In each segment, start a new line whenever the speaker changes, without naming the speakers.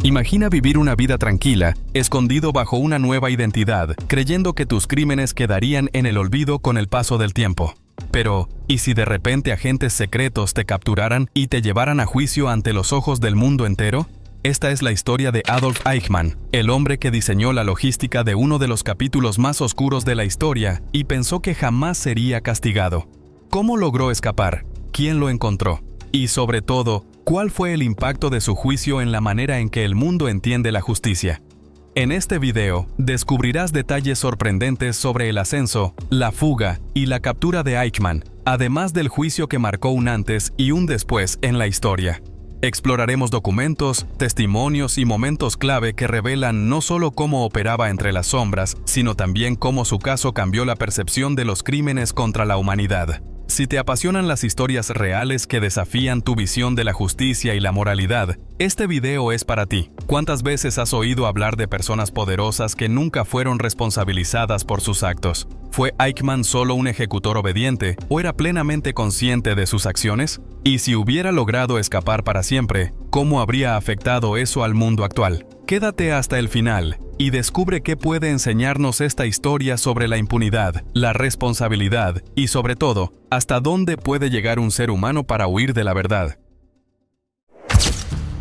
Imagina vivir una vida tranquila, escondido bajo una nueva identidad, creyendo que tus crímenes quedarían en el olvido con el paso del tiempo. Pero, ¿y si de repente agentes secretos te capturaran y te llevaran a juicio ante los ojos del mundo entero? Esta es la historia de Adolf Eichmann, el hombre que diseñó la logística de uno de los capítulos más oscuros de la historia y pensó que jamás sería castigado. ¿Cómo logró escapar? ¿Quién lo encontró? Y sobre todo, ¿cuál fue el impacto de su juicio en la manera en que el mundo entiende la justicia? En este video, descubrirás detalles sorprendentes sobre el ascenso, la fuga y la captura de Eichmann, además del juicio que marcó un antes y un después en la historia. Exploraremos documentos, testimonios y momentos clave que revelan no solo cómo operaba entre las sombras, sino también cómo su caso cambió la percepción de los crímenes contra la humanidad. Si te apasionan las historias reales que desafían tu visión de la justicia y la moralidad, este video es para ti. ¿Cuántas veces has oído hablar de personas poderosas que nunca fueron responsabilizadas por sus actos? ¿Fue Eichmann solo un ejecutor obediente o era plenamente consciente de sus acciones? Y si hubiera logrado escapar para siempre, ¿cómo habría afectado eso al mundo actual? Quédate hasta el final y descubre qué puede enseñarnos esta historia sobre la impunidad, la responsabilidad y, sobre todo, hasta dónde puede llegar un ser humano para huir de la verdad.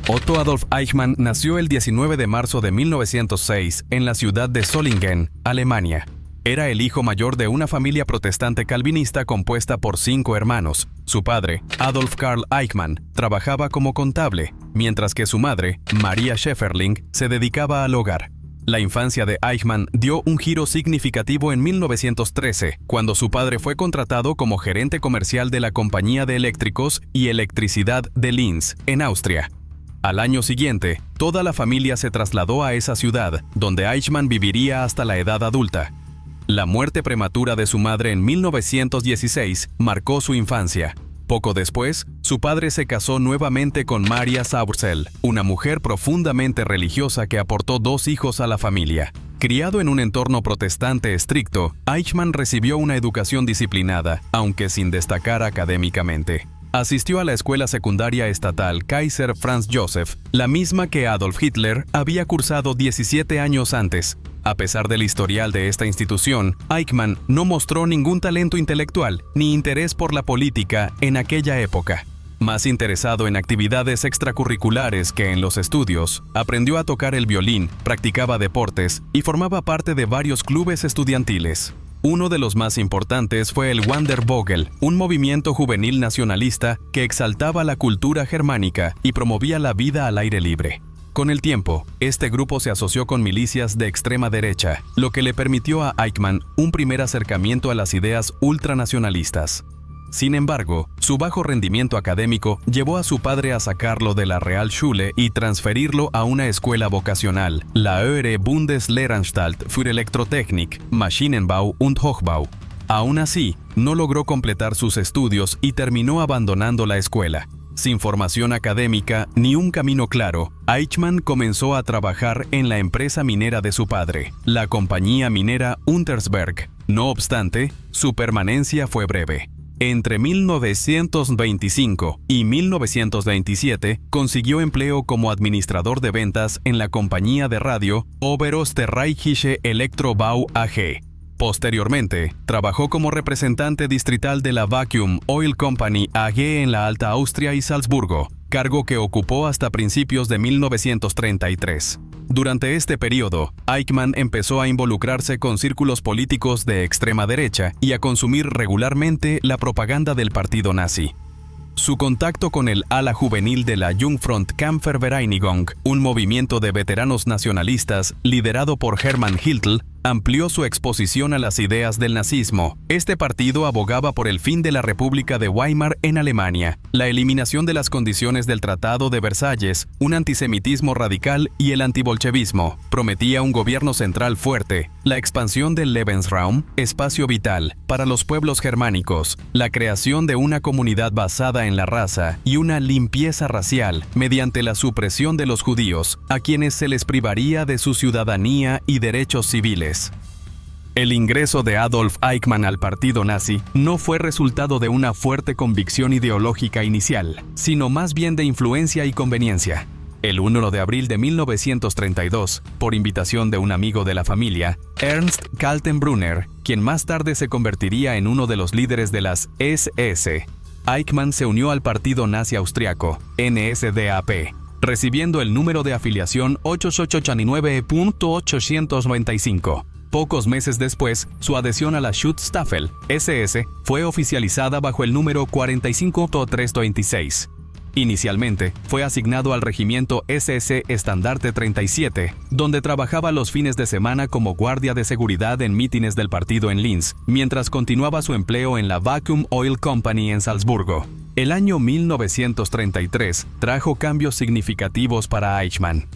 Otto Adolf Eichmann nació el 19 de marzo de 1906 en la ciudad de Solingen, Alemania. Era el hijo mayor de una familia protestante calvinista compuesta por 5 hermanos. Su padre, Adolf Karl Eichmann, trabajaba como contable, mientras que su madre, Maria Schäferling, se dedicaba al hogar. La infancia de Eichmann dio un giro significativo en 1913, cuando su padre fue contratado como gerente comercial de la compañía de eléctricos y electricidad de Linz, en Austria. Al año siguiente, toda la familia se trasladó a esa ciudad, donde Eichmann viviría hasta la edad adulta. La muerte prematura de su madre en 1916 marcó su infancia. Poco después, su padre se casó nuevamente con Maria Sauersel, una mujer profundamente religiosa que aportó 2 hijos a la familia. Criado en un entorno protestante estricto, Eichmann recibió una educación disciplinada, aunque sin destacar académicamente. Asistió a la escuela secundaria estatal Kaiser Franz Joseph, la misma que Adolf Hitler había cursado 17 años antes. A pesar del historial de esta institución, Eichmann no mostró ningún talento intelectual ni interés por la política en aquella época. Más interesado en actividades extracurriculares que en los estudios, aprendió a tocar el violín, practicaba deportes y formaba parte de varios clubes estudiantiles. Uno de los más importantes fue el Wandervogel, un movimiento juvenil nacionalista que exaltaba la cultura germánica y promovía la vida al aire libre. Con el tiempo, este grupo se asoció con milicias de extrema derecha, lo que le permitió a Eichmann un primer acercamiento a las ideas ultranacionalistas. Sin embargo, su bajo rendimiento académico llevó a su padre a sacarlo de la Realschule y transferirlo a una escuela vocacional, la Höhere Bundeslehranstalt für Elektrotechnik, Maschinenbau und Hochbau. Aún así, no logró completar sus estudios y terminó abandonando la escuela. Sin formación académica ni un camino claro, Eichmann comenzó a trabajar en la empresa minera de su padre, la compañía minera Untersberg. No obstante, su permanencia fue breve. Entre 1925 y 1927 consiguió empleo como administrador de ventas en la compañía de radio Oberösterreichische Elektrobau AG. Posteriormente, trabajó como representante distrital de la Vacuum Oil Company AG en la Alta Austria y Salzburgo, cargo que ocupó hasta principios de 1933. Durante este periodo, Eichmann empezó a involucrarse con círculos políticos de extrema derecha y a consumir regularmente la propaganda del partido nazi. Su contacto con el ala juvenil de la Jungfront-Kampfvereinigung, un movimiento de veteranos nacionalistas liderado por Hermann Hiltl, amplió su exposición a las ideas del nazismo. Este partido abogaba por el fin de la República de Weimar en Alemania, la eliminación de las condiciones del Tratado de Versalles, un antisemitismo radical y el antibolchevismo. Prometía un gobierno central fuerte, la expansión del Lebensraum, espacio vital, para los pueblos germánicos, la creación de una comunidad basada en la raza y una limpieza racial mediante la supresión de los judíos, a quienes se les privaría de su ciudadanía y derechos civiles. El ingreso de Adolf Eichmann al partido nazi no fue resultado de una fuerte convicción ideológica inicial, sino más bien de influencia y conveniencia. El 1 de abril de 1932, por invitación de un amigo de la familia, Ernst Kaltenbrunner, quien más tarde se convertiría en uno de los líderes de las SS, Eichmann se unió al partido nazi austriaco, NSDAP, recibiendo el número de afiliación 889.895. Pocos meses después, su adhesión a la Schutzstaffel, SS, fue oficializada bajo el número 45.326. Inicialmente, fue asignado al regimiento SS Estandarte 37, donde trabajaba los fines de semana como guardia de seguridad en mítines del partido en Linz, mientras continuaba su empleo en la Vacuum Oil Company en Salzburgo. El año 1933 trajo cambios significativos para Eichmann.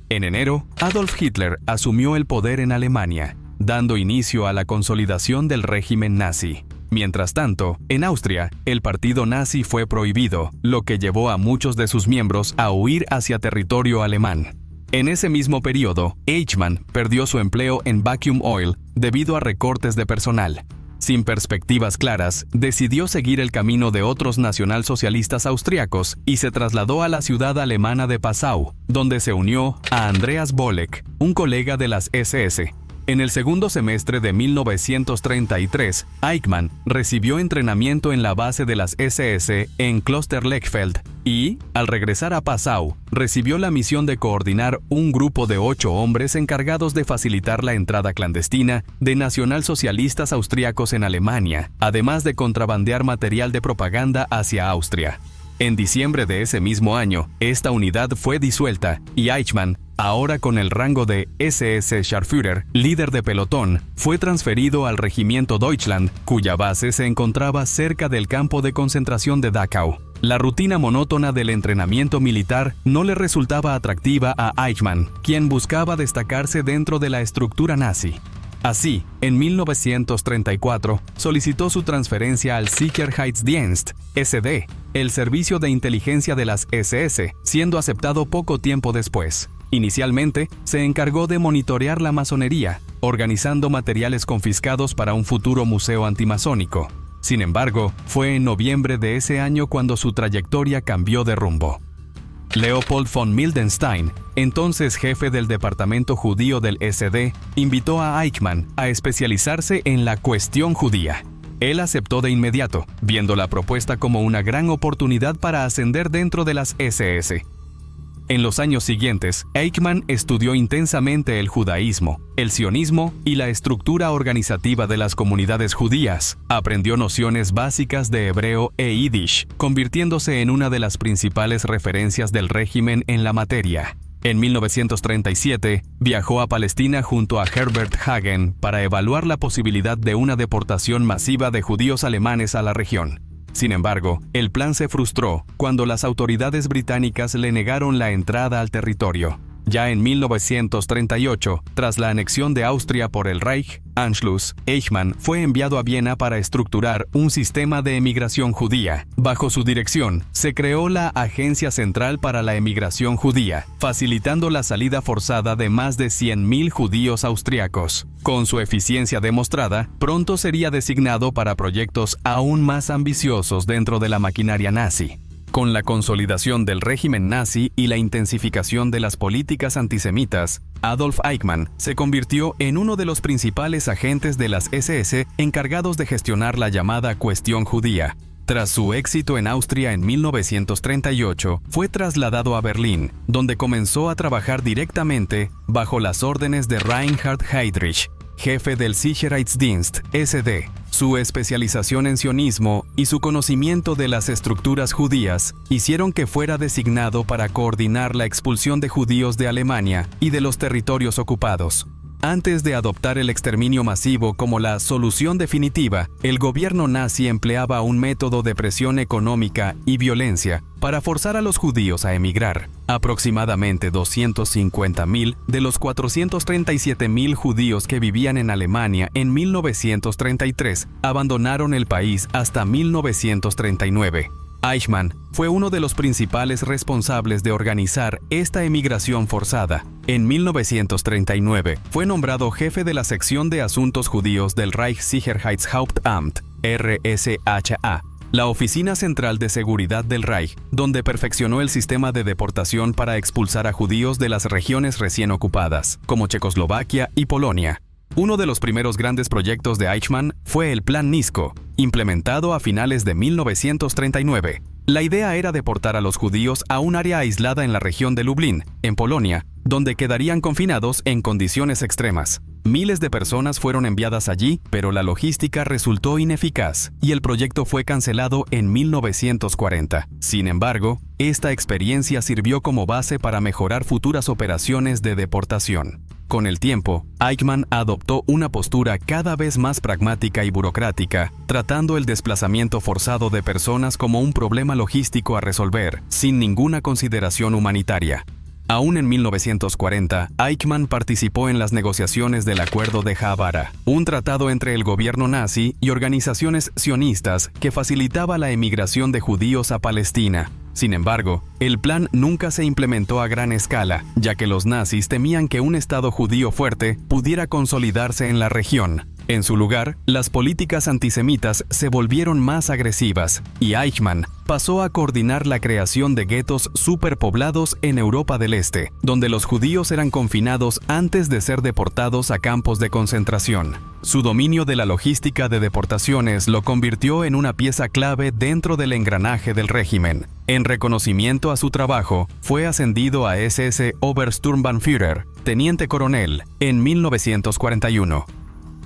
En enero, Adolf Hitler asumió el poder en Alemania, dando inicio a la consolidación del régimen nazi. Mientras tanto, en Austria, el partido nazi fue prohibido, lo que llevó a muchos de sus miembros a huir hacia territorio alemán. En ese mismo periodo, Eichmann perdió su empleo en Vacuum Oil debido a recortes de personal. Sin perspectivas claras, decidió seguir el camino de otros nacionalsocialistas austriacos y se trasladó a la ciudad alemana de Passau, donde se unió a Andreas Bolek, un colega de las SS. En el segundo semestre de 1933, Eichmann recibió entrenamiento en la base de las SS en Kloster-Lechfeld y, al regresar a Passau, recibió la misión de coordinar un grupo de 8 hombres encargados de facilitar la entrada clandestina de nacionalsocialistas austríacos en Alemania, además de contrabandear material de propaganda hacia Austria. En diciembre de ese mismo año, esta unidad fue disuelta y Eichmann, ahora con el rango de SS Scharführer, líder de pelotón, fue transferido al Regimiento Deutschland, cuya base se encontraba cerca del campo de concentración de Dachau. La rutina monótona del entrenamiento militar no le resultaba atractiva a Eichmann, quien buscaba destacarse dentro de la estructura nazi. Así, en 1934, solicitó su transferencia al Sicherheitsdienst, SD, el servicio de inteligencia de las SS, siendo aceptado poco tiempo después. Inicialmente, se encargó de monitorear la masonería, organizando materiales confiscados para un futuro museo antimasónico. Sin embargo, fue en noviembre de ese año cuando su trayectoria cambió de rumbo. Leopold von Mildenstein, entonces jefe del departamento judío del SD, invitó a Eichmann a especializarse en la cuestión judía. Él aceptó de inmediato, viendo la propuesta como una gran oportunidad para ascender dentro de las SS. En los años siguientes, Eichmann estudió intensamente el judaísmo, el sionismo y la estructura organizativa de las comunidades judías. Aprendió nociones básicas de hebreo e yiddish, convirtiéndose en una de las principales referencias del régimen en la materia. En 1937, viajó a Palestina junto a Herbert Hagen para evaluar la posibilidad de una deportación masiva de judíos alemanes a la región. Sin embargo, el plan se frustró cuando las autoridades británicas le negaron la entrada al territorio. Ya en 1938, tras la anexión de Austria por el Reich, Anschluss, Eichmann fue enviado a Viena para estructurar un sistema de emigración judía. Bajo su dirección, se creó la Agencia Central para la Emigración Judía, facilitando la salida forzada de más de 100.000 judíos austriacos. Con su eficiencia demostrada, pronto sería designado para proyectos aún más ambiciosos dentro de la maquinaria nazi. Con la consolidación del régimen nazi y la intensificación de las políticas antisemitas, Adolf Eichmann se convirtió en uno de los principales agentes de las SS encargados de gestionar la llamada cuestión judía. Tras su éxito en Austria en 1938, fue trasladado a Berlín, donde comenzó a trabajar directamente bajo las órdenes de Reinhard Heydrich, jefe del Sicherheitsdienst, SD. Su especialización en sionismo y su conocimiento de las estructuras judías hicieron que fuera designado para coordinar la expulsión de judíos de Alemania y de los territorios ocupados. Antes de adoptar el exterminio masivo como la solución definitiva, el gobierno nazi empleaba un método de presión económica y violencia para forzar a los judíos a emigrar. Aproximadamente 250.000 de los 437.000 judíos que vivían en Alemania en 1933 abandonaron el país hasta 1939. Eichmann fue uno de los principales responsables de organizar esta emigración forzada. En 1939 fue nombrado jefe de la sección de asuntos judíos del Reichssicherheitshauptamt, RSHA, la Oficina Central de Seguridad del Reich, donde perfeccionó el sistema de deportación para expulsar a judíos de las regiones recién ocupadas, como Checoslovaquia y Polonia. Uno de los primeros grandes proyectos de Eichmann fue el Plan Nisko, implementado a finales de 1939. La idea era deportar a los judíos a un área aislada en la región de Lublin, en Polonia, donde quedarían confinados en condiciones extremas. Miles de personas fueron enviadas allí, pero la logística resultó ineficaz y el proyecto fue cancelado en 1940. Sin embargo, esta experiencia sirvió como base para mejorar futuras operaciones de deportación. Con el tiempo, Eichmann adoptó una postura cada vez más pragmática y burocrática, tratando el desplazamiento forzado de personas como un problema logístico a resolver, sin ninguna consideración humanitaria. Aún en 1940, Eichmann participó en las negociaciones del Acuerdo de Haavara, un tratado entre el gobierno nazi y organizaciones sionistas que facilitaba la emigración de judíos a Palestina. Sin embargo, el plan nunca se implementó a gran escala, ya que los nazis temían que un Estado judío fuerte pudiera consolidarse en la región. En su lugar, las políticas antisemitas se volvieron más agresivas, y Eichmann pasó a coordinar la creación de guetos superpoblados en Europa del Este, donde los judíos eran confinados antes de ser deportados a campos de concentración. Su dominio de la logística de deportaciones lo convirtió en una pieza clave dentro del engranaje del régimen. En reconocimiento a su trabajo, fue ascendido a SS Obersturmbannführer, teniente coronel, en 1941.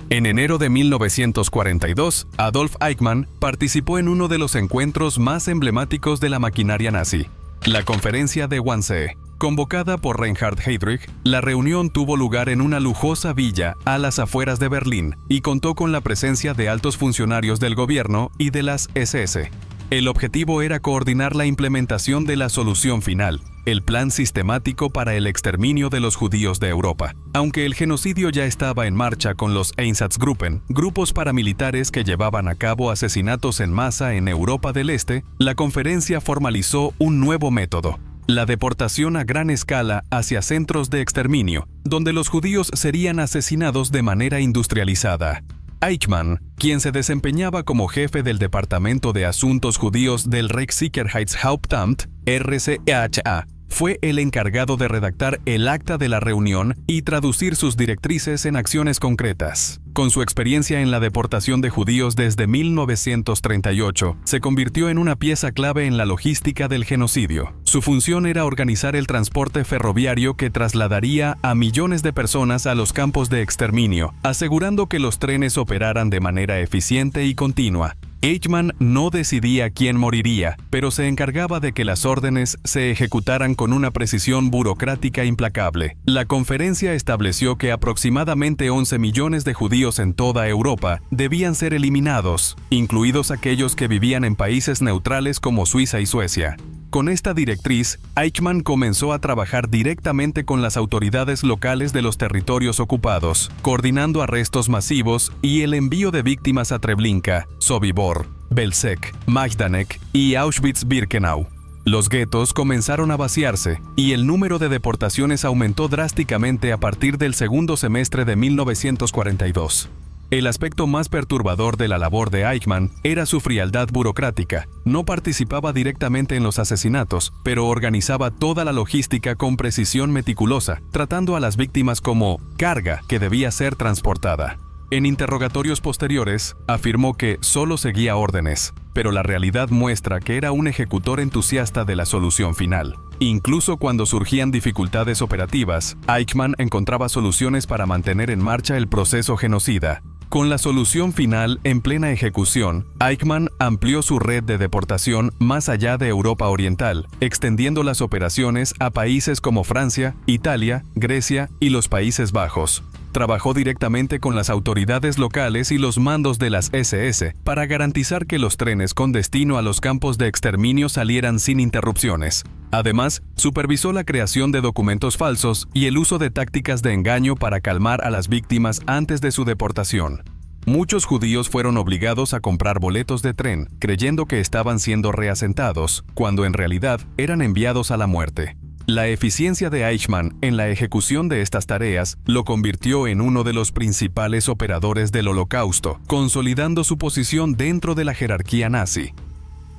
En enero de 1942, Adolf Eichmann participó en uno de los encuentros más emblemáticos de la maquinaria nazi, la Conferencia de Wannsee. Convocada por Reinhard Heydrich, la reunión tuvo lugar en una lujosa villa a las afueras de Berlín y contó con la presencia de altos funcionarios del gobierno y de las SS. El objetivo era coordinar la implementación de la solución final, el plan sistemático para el exterminio de los judíos de Europa. Aunque el genocidio ya estaba en marcha con los Einsatzgruppen, grupos paramilitares que llevaban a cabo asesinatos en masa en Europa del Este, la conferencia formalizó un nuevo método: la deportación a gran escala hacia centros de exterminio, donde los judíos serían asesinados de manera industrializada. Eichmann, quien se desempeñaba como jefe del Departamento de Asuntos Judíos del Reichssicherheitshauptamt, RCHA, fue el encargado de redactar el acta de la reunión y traducir sus directrices en acciones concretas. Con su experiencia en la deportación de judíos desde 1938, se convirtió en una pieza clave en la logística del genocidio. Su función era organizar el transporte ferroviario que trasladaría a millones de personas a los campos de exterminio, asegurando que los trenes operaran de manera eficiente y continua. Eichmann no decidía quién moriría, pero se encargaba de que las órdenes se ejecutaran con una precisión burocrática implacable. La conferencia estableció que aproximadamente 11 millones de judíos en toda Europa debían ser eliminados, incluidos aquellos que vivían en países neutrales como Suiza y Suecia. Con esta directriz, Eichmann comenzó a trabajar directamente con las autoridades locales de los territorios ocupados, coordinando arrestos masivos y el envío de víctimas a Treblinka, Sobibor, Belzec, Majdanek y Auschwitz-Birkenau. Los guetos comenzaron a vaciarse y el número de deportaciones aumentó drásticamente a partir del segundo semestre de 1942. El aspecto más perturbador de la labor de Eichmann era su frialdad burocrática. No participaba directamente en los asesinatos, pero organizaba toda la logística con precisión meticulosa, tratando a las víctimas como carga que debía ser transportada. En interrogatorios posteriores, afirmó que solo seguía órdenes, pero la realidad muestra que era un ejecutor entusiasta de la solución final. Incluso cuando surgían dificultades operativas, Eichmann encontraba soluciones para mantener en marcha el proceso genocida. Con la solución final en plena ejecución, Eichmann amplió su red de deportación más allá de Europa Oriental, extendiendo las operaciones a países como Francia, Italia, Grecia y los Países Bajos. Trabajó directamente con las autoridades locales y los mandos de las SS para garantizar que los trenes con destino a los campos de exterminio salieran sin interrupciones. Además, supervisó la creación de documentos falsos y el uso de tácticas de engaño para calmar a las víctimas antes de su deportación. Muchos judíos fueron obligados a comprar boletos de tren, creyendo que estaban siendo reasentados, cuando en realidad eran enviados a la muerte. La eficiencia de Eichmann en la ejecución de estas tareas lo convirtió en uno de los principales operadores del Holocausto, consolidando su posición dentro de la jerarquía nazi.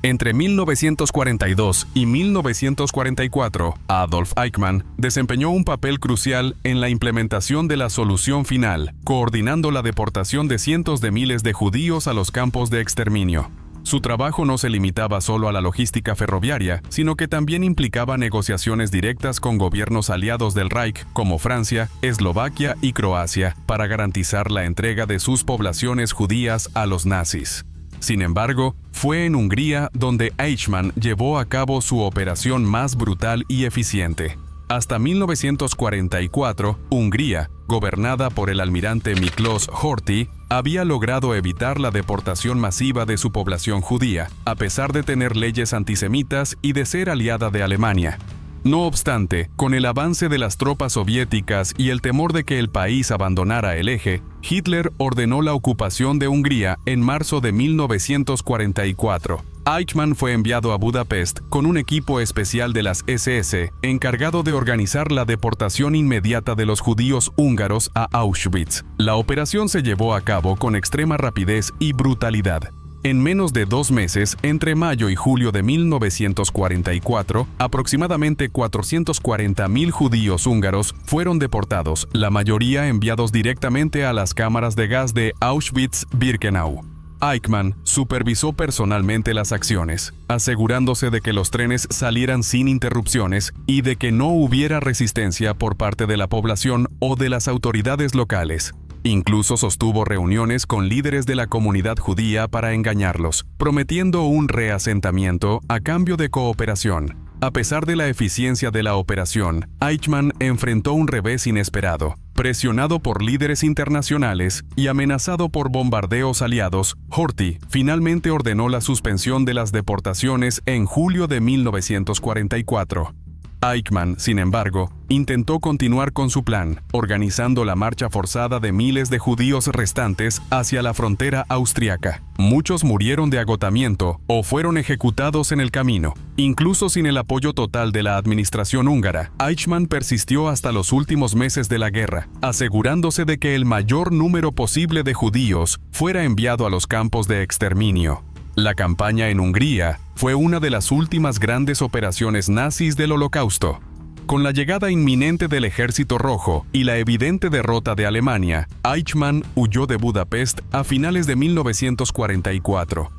Entre 1942 y 1944, Adolf Eichmann desempeñó un papel crucial en la implementación de la solución final, coordinando la deportación de cientos de miles de judíos a los campos de exterminio. Su trabajo no se limitaba solo a la logística ferroviaria, sino que también implicaba negociaciones directas con gobiernos aliados del Reich, como Francia, Eslovaquia y Croacia, para garantizar la entrega de sus poblaciones judías a los nazis. Sin embargo, fue en Hungría donde Eichmann llevó a cabo su operación más brutal y eficiente. Hasta 1944, Hungría, gobernada por el almirante Miklós Horthy, había logrado evitar la deportación masiva de su población judía, a pesar de tener leyes antisemitas y de ser aliada de Alemania. No obstante, con el avance de las tropas soviéticas y el temor de que el país abandonara el eje, Hitler ordenó la ocupación de Hungría en marzo de 1944. Eichmann fue enviado a Budapest con un equipo especial de las SS encargado de organizar la deportación inmediata de los judíos húngaros a Auschwitz. La operación se llevó a cabo con extrema rapidez y brutalidad. En menos de 2 meses, entre mayo y julio de 1944, aproximadamente 440.000 judíos húngaros fueron deportados, la mayoría enviados directamente a las cámaras de gas de Auschwitz-Birkenau. Eichmann supervisó personalmente las acciones, asegurándose de que los trenes salieran sin interrupciones y de que no hubiera resistencia por parte de la población o de las autoridades locales. Incluso sostuvo reuniones con líderes de la comunidad judía para engañarlos, prometiendo un reasentamiento a cambio de cooperación. A pesar de la eficiencia de la operación, Eichmann enfrentó un revés inesperado. Presionado por líderes internacionales y amenazado por bombardeos aliados, Horthy finalmente ordenó la suspensión de las deportaciones en julio de 1944. Eichmann, sin embargo, intentó continuar con su plan, organizando la marcha forzada de miles de judíos restantes hacia la frontera austriaca. Muchos murieron de agotamiento o fueron ejecutados en el camino. Incluso sin el apoyo total de la administración húngara, Eichmann persistió hasta los últimos meses de la guerra, asegurándose de que el mayor número posible de judíos fuera enviado a los campos de exterminio. La campaña en Hungría fue una de las últimas grandes operaciones nazis del Holocausto. Con la llegada inminente del Ejército Rojo y la evidente derrota de Alemania, Eichmann huyó de Budapest a finales de 1944.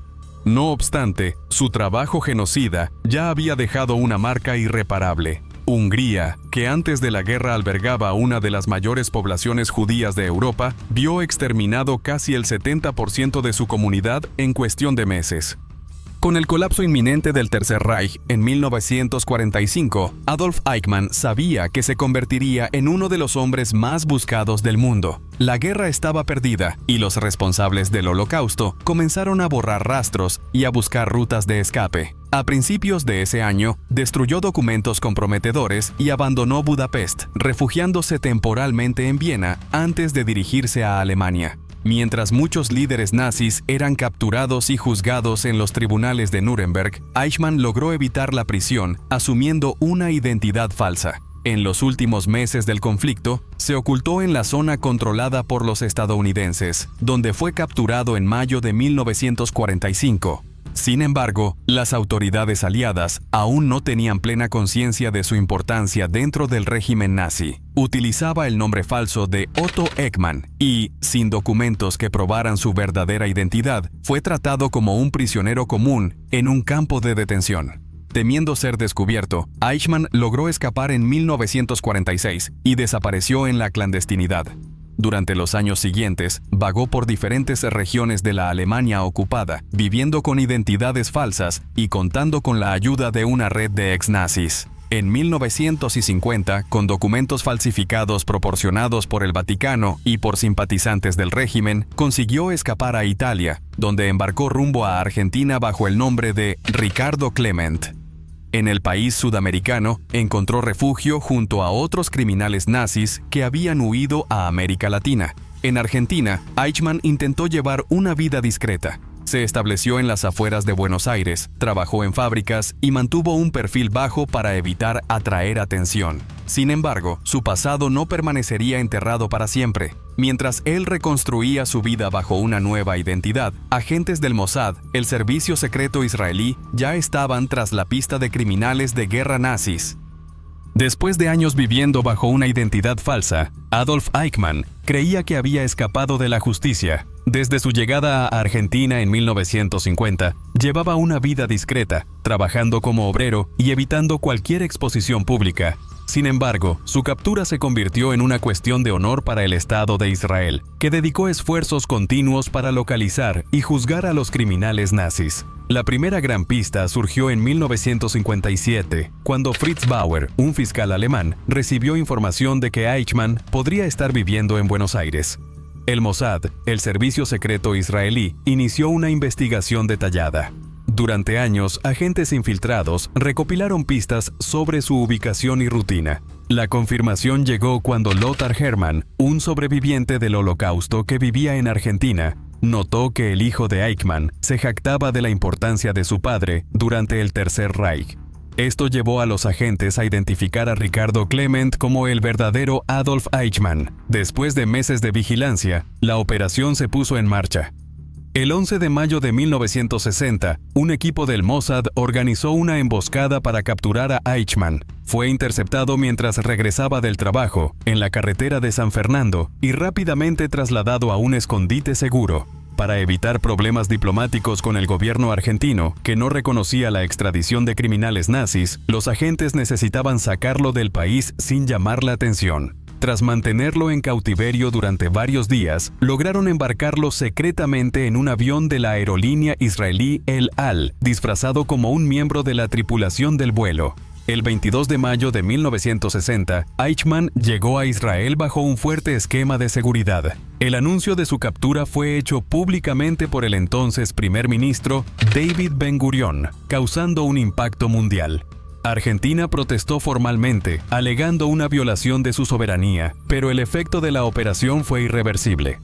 No obstante, su trabajo genocida ya había dejado una marca irreparable. Hungría, que antes de la guerra albergaba una de las mayores poblaciones judías de Europa, vio exterminado casi el 70% de su comunidad en cuestión de meses. Con el colapso inminente del Tercer Reich en 1945, Adolf Eichmann sabía que se convertiría en uno de los hombres más buscados del mundo. La guerra estaba perdida y los responsables del Holocausto comenzaron a borrar rastros y a buscar rutas de escape. A principios de ese año, destruyó documentos comprometedores y abandonó Budapest, refugiándose temporalmente en Viena antes de dirigirse a Alemania. Mientras muchos líderes nazis eran capturados y juzgados en los tribunales de Nuremberg, Eichmann logró evitar la prisión asumiendo una identidad falsa. En los últimos meses del conflicto, se ocultó en la zona controlada por los estadounidenses, donde fue capturado en mayo de 1945. Sin embargo, las autoridades aliadas aún no tenían plena conciencia de su importancia dentro del régimen nazi. Utilizaba el nombre falso de Otto Eckmann y, sin documentos que probaran su verdadera identidad, fue tratado como un prisionero común en un campo de detención. Temiendo ser descubierto, Eichmann logró escapar en 1946 y desapareció en la clandestinidad. Durante los años siguientes, vagó por diferentes regiones de la Alemania ocupada, viviendo con identidades falsas y contando con la ayuda de una red de ex-nazis. En 1950, con documentos falsificados proporcionados por el Vaticano y por simpatizantes del régimen, consiguió escapar a Italia, donde embarcó rumbo a Argentina bajo el nombre de Ricardo Clement. En el país sudamericano, encontró refugio junto a otros criminales nazis que habían huido a América Latina. En Argentina, Eichmann intentó llevar una vida discreta. Se estableció en las afueras de Buenos Aires, trabajó en fábricas y mantuvo un perfil bajo para evitar atraer atención. Sin embargo, su pasado no permanecería enterrado para siempre. Mientras él reconstruía su vida bajo una nueva identidad, agentes del Mossad, el servicio secreto israelí, ya estaban tras la pista de criminales de guerra nazis. Después de años viviendo bajo una identidad falsa, Adolf Eichmann creía que había escapado de la justicia. Desde su llegada a Argentina en 1950, llevaba una vida discreta, trabajando como obrero y evitando cualquier exposición pública. Sin embargo, su captura se convirtió en una cuestión de honor para el Estado de Israel, que dedicó esfuerzos continuos para localizar y juzgar a los criminales nazis. La primera gran pista surgió en 1957, cuando Fritz Bauer, un fiscal alemán, recibió información de que Eichmann podría estar viviendo en Buenos Aires. El Mossad, el servicio secreto israelí, inició una investigación detallada. Durante años, agentes infiltrados recopilaron pistas sobre su ubicación y rutina. La confirmación llegó cuando Lothar Hermann, un sobreviviente del Holocausto que vivía en Argentina, notó que el hijo de Eichmann se jactaba de la importancia de su padre durante el Tercer Reich. Esto llevó a los agentes a identificar a Ricardo Clement como el verdadero Adolf Eichmann. Después de meses de vigilancia, la operación se puso en marcha. El 11 de mayo de 1960, un equipo del Mossad organizó una emboscada para capturar a Eichmann. Fue interceptado mientras regresaba del trabajo, en la carretera de San Fernando, y rápidamente trasladado a un escondite seguro. Para evitar problemas diplomáticos con el gobierno argentino, que no reconocía la extradición de criminales nazis, los agentes necesitaban sacarlo del país sin llamar la atención. Tras mantenerlo en cautiverio durante varios días, lograron embarcarlo secretamente en un avión de la aerolínea israelí El Al, disfrazado como un miembro de la tripulación del vuelo. El 22 de mayo de 1960, Eichmann llegó a Israel bajo un fuerte esquema de seguridad. El anuncio de su captura fue hecho públicamente por el entonces primer ministro David Ben-Gurión, causando un impacto mundial. Argentina protestó formalmente, alegando una violación de su soberanía, pero el efecto de la operación fue irreversible.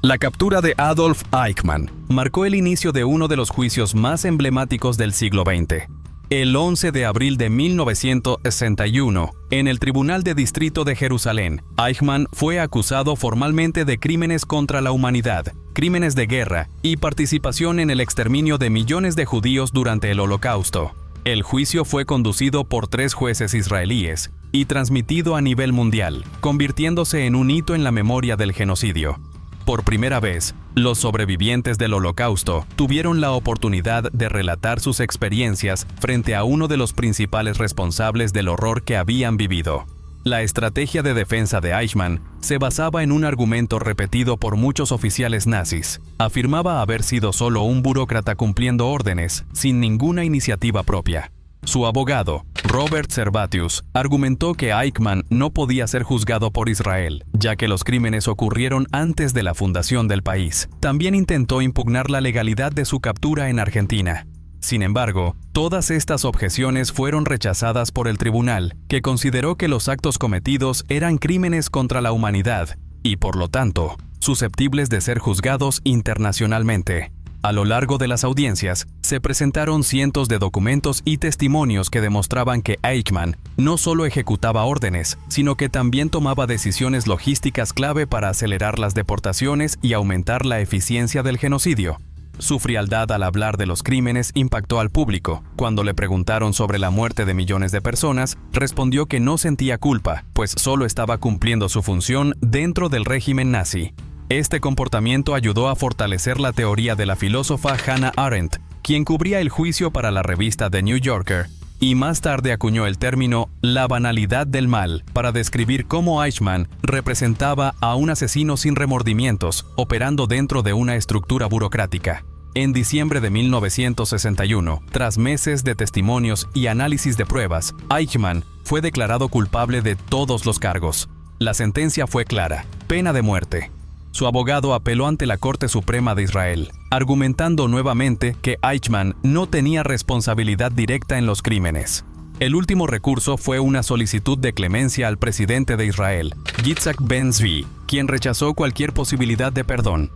La captura de Adolf Eichmann marcó el inicio de uno de los juicios más emblemáticos del siglo XX. El 11 de abril de 1961, en el Tribunal de Distrito de Jerusalén, Eichmann fue acusado formalmente de crímenes contra la humanidad, crímenes de guerra y participación en el exterminio de millones de judíos durante el Holocausto. El juicio fue conducido por 3 jueces israelíes y transmitido a nivel mundial, convirtiéndose en un hito en la memoria del genocidio. Por primera vez, los sobrevivientes del Holocausto tuvieron la oportunidad de relatar sus experiencias frente a uno de los principales responsables del horror que habían vivido. La estrategia de defensa de Eichmann se basaba en un argumento repetido por muchos oficiales nazis. Afirmaba haber sido solo un burócrata cumpliendo órdenes, sin ninguna iniciativa propia. Su abogado, Robert Servatius, argumentó que Eichmann no podía ser juzgado por Israel, ya que los crímenes ocurrieron antes de la fundación del país. También intentó impugnar la legalidad de su captura en Argentina. Sin embargo, todas estas objeciones fueron rechazadas por el tribunal, que consideró que los actos cometidos eran crímenes contra la humanidad y, por lo tanto, susceptibles de ser juzgados internacionalmente. A lo largo de las audiencias, se presentaron cientos de documentos y testimonios que demostraban que Eichmann no solo ejecutaba órdenes, sino que también tomaba decisiones logísticas clave para acelerar las deportaciones y aumentar la eficiencia del genocidio. Su frialdad al hablar de los crímenes impactó al público. Cuando le preguntaron sobre la muerte de millones de personas, respondió que no sentía culpa, pues solo estaba cumpliendo su función dentro del régimen nazi. Este comportamiento ayudó a fortalecer la teoría de la filósofa Hannah Arendt, quien cubría el juicio para la revista The New Yorker, y más tarde acuñó el término «la banalidad del mal» para describir cómo Eichmann representaba a un asesino sin remordimientos, operando dentro de una estructura burocrática. En diciembre de 1961, tras meses de testimonios y análisis de pruebas, Eichmann fue declarado culpable de todos los cargos. La sentencia fue clara: pena de muerte. Su abogado apeló ante la Corte Suprema de Israel, argumentando nuevamente que Eichmann no tenía responsabilidad directa en los crímenes. El último recurso fue una solicitud de clemencia al presidente de Israel, Yitzhak Ben-Zvi, quien rechazó cualquier posibilidad de perdón.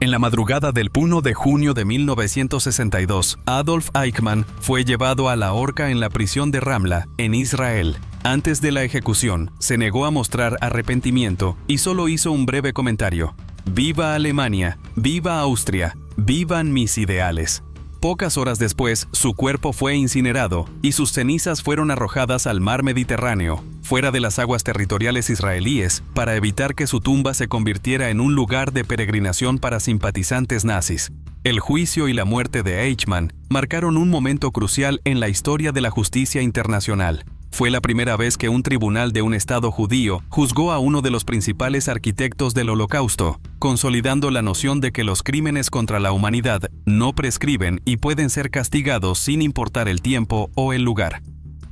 En la madrugada del 1 de junio de 1962, Adolf Eichmann fue llevado a la horca en la prisión de Ramla, en Israel. Antes de la ejecución, se negó a mostrar arrepentimiento y solo hizo un breve comentario: «Viva Alemania, viva Austria, vivan mis ideales». Pocas horas después, su cuerpo fue incinerado y sus cenizas fueron arrojadas al mar Mediterráneo, fuera de las aguas territoriales israelíes, para evitar que su tumba se convirtiera en un lugar de peregrinación para simpatizantes nazis. El juicio y la muerte de Eichmann marcaron un momento crucial en la historia de la justicia internacional. Fue la primera vez que un tribunal de un Estado judío juzgó a uno de los principales arquitectos del Holocausto, consolidando la noción de que los crímenes contra la humanidad no prescriben y pueden ser castigados sin importar el tiempo o el lugar.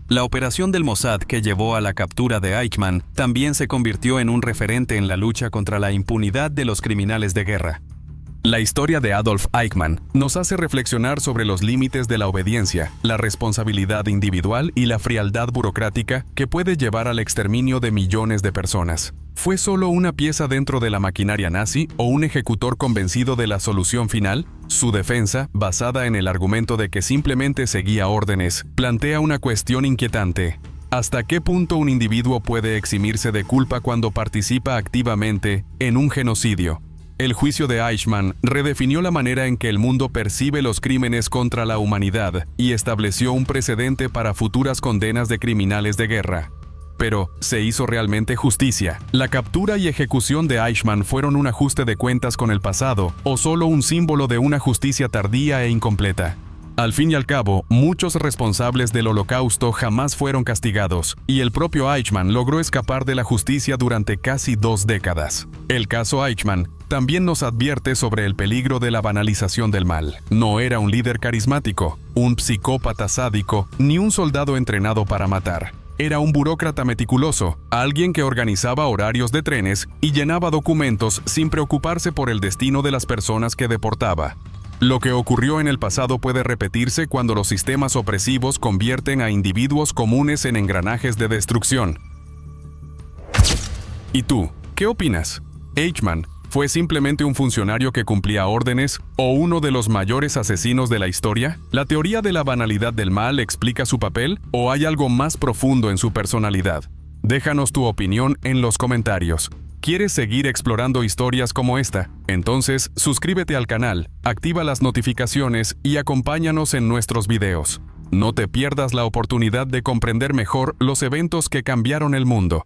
La operación del Mossad que llevó a la captura de Eichmann también se convirtió en un referente en la lucha contra la impunidad de los criminales de guerra. La historia de Adolf Eichmann nos hace reflexionar sobre los límites de la obediencia, la responsabilidad individual y la frialdad burocrática que puede llevar al exterminio de millones de personas. ¿Fue solo una pieza dentro de la maquinaria nazi o un ejecutor convencido de la solución final? Su defensa, basada en el argumento de que simplemente seguía órdenes, plantea una cuestión inquietante. ¿Hasta qué punto un individuo puede eximirse de culpa cuando participa activamente en un genocidio? El juicio de Eichmann redefinió la manera en que el mundo percibe los crímenes contra la humanidad y estableció un precedente para futuras condenas de criminales de guerra. Pero, ¿se hizo realmente justicia? ¿La captura y ejecución de Eichmann fueron un ajuste de cuentas con el pasado o solo un símbolo de una justicia tardía e incompleta? Al fin y al cabo, muchos responsables del Holocausto jamás fueron castigados, y el propio Eichmann logró escapar de la justicia durante casi 2 décadas. El caso Eichmann también nos advierte sobre el peligro de la banalización del mal. No era un líder carismático, un psicópata sádico, ni un soldado entrenado para matar. Era un burócrata meticuloso, alguien que organizaba horarios de trenes y llenaba documentos sin preocuparse por el destino de las personas que deportaba. Lo que ocurrió en el pasado puede repetirse cuando los sistemas opresivos convierten a individuos comunes en engranajes de destrucción. ¿Y tú, qué opinas? ¿Eichmann fue simplemente un funcionario que cumplía órdenes o uno de los mayores asesinos de la historia? ¿La teoría de la banalidad del mal explica su papel o hay algo más profundo en su personalidad? Déjanos tu opinión en los comentarios. ¿Quieres seguir explorando historias como esta? Entonces, suscríbete al canal, activa las notificaciones y acompáñanos en nuestros videos. No te pierdas la oportunidad de comprender mejor los eventos que cambiaron el mundo.